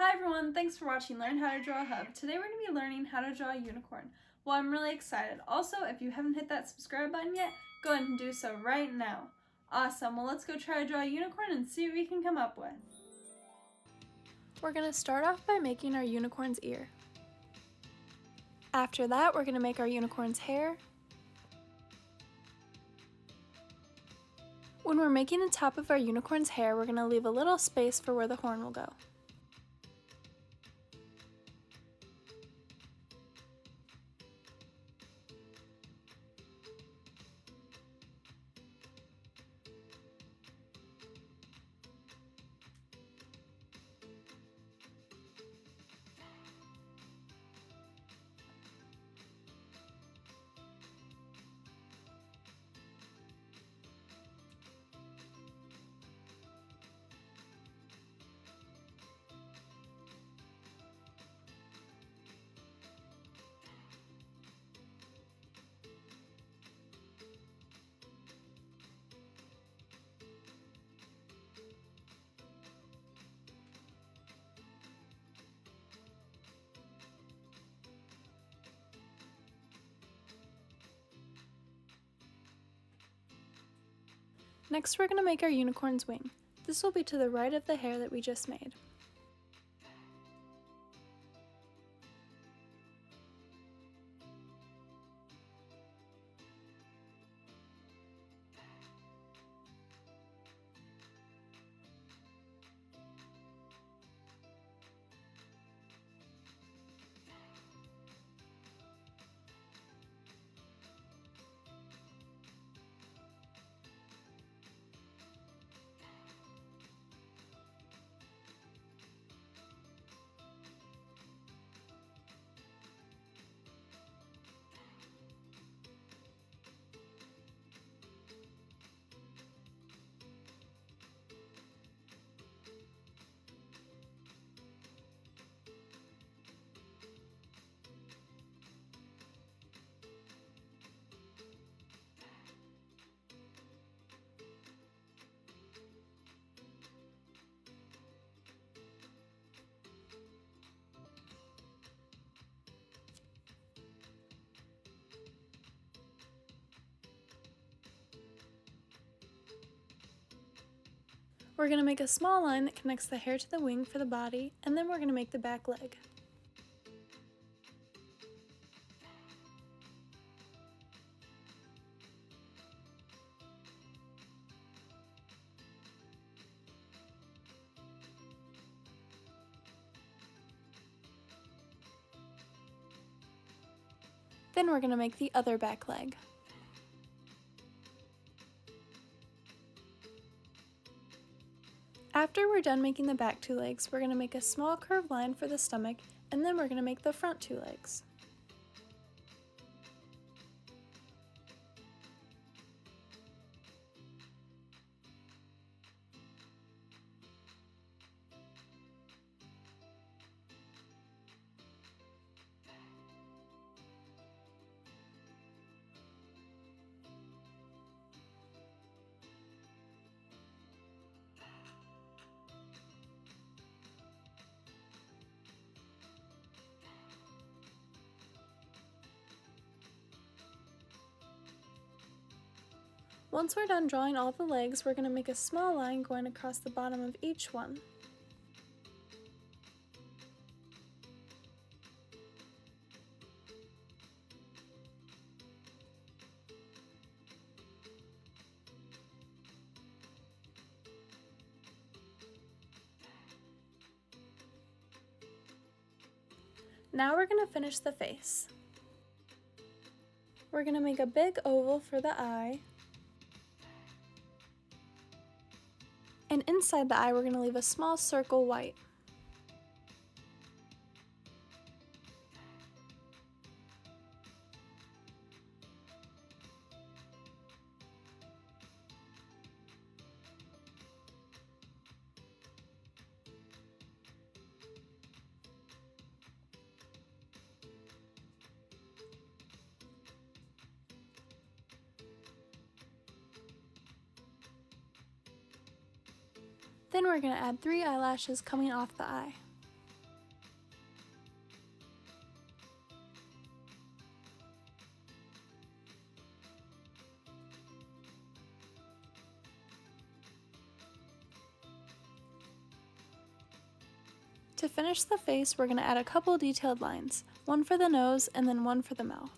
Hi everyone, thanks for watching Learn How to Draw Hub. Today we're going to be learning how to draw a unicorn. Well, I'm really excited. Also, if you haven't hit that subscribe button yet, go ahead and do so right now. Awesome, well let's go try to draw a unicorn and see what we can come up with. We're going to start off by making our unicorn's ear. After that, we're going to make our unicorn's hair. When we're making the top of our unicorn's hair, we're going to leave a little space for where the horn will go. Next, we're going to make our unicorn's wing. This will be to the right of the hair that we just made. We're going to make a small line that connects the hair to the wing for the body, and then we're going to make the back leg. Then we're going to make the other back leg. After we're done making the back two legs, we're going to make a small curved line for the stomach, and then we're going to make the front two legs. Once we're done drawing all the legs, we're going to make a small line going across the bottom of each one. Now we're going to finish the face. We're going to make a big oval for the eye. And inside the eye, we're going to leave a small circle white. Then we're going to add 3 eyelashes coming off the eye. To finish the face, we're going to add a couple detailed lines, one for the nose and then one for the mouth.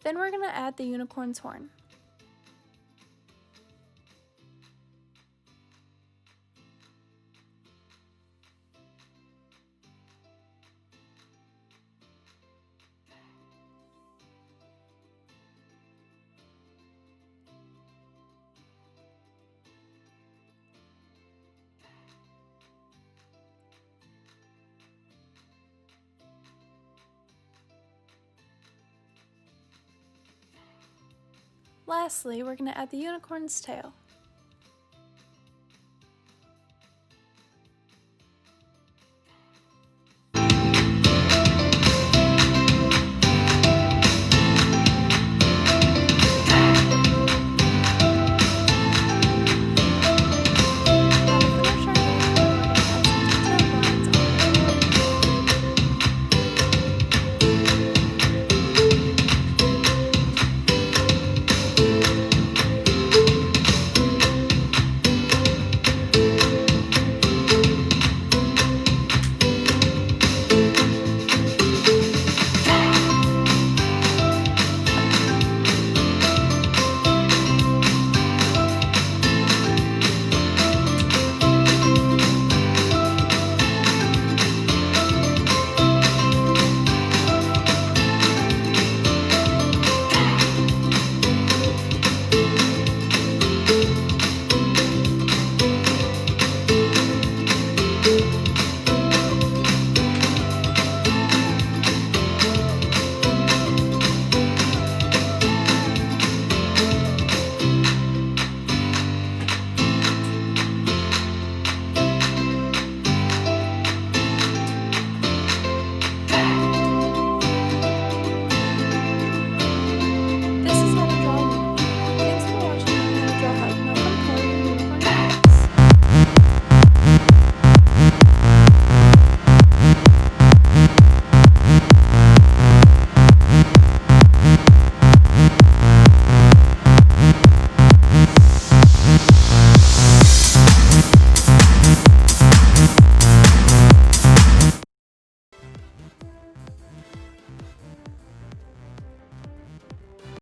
Then we're going to add the unicorn's horn. Lastly, we're going to add the unicorn's tail.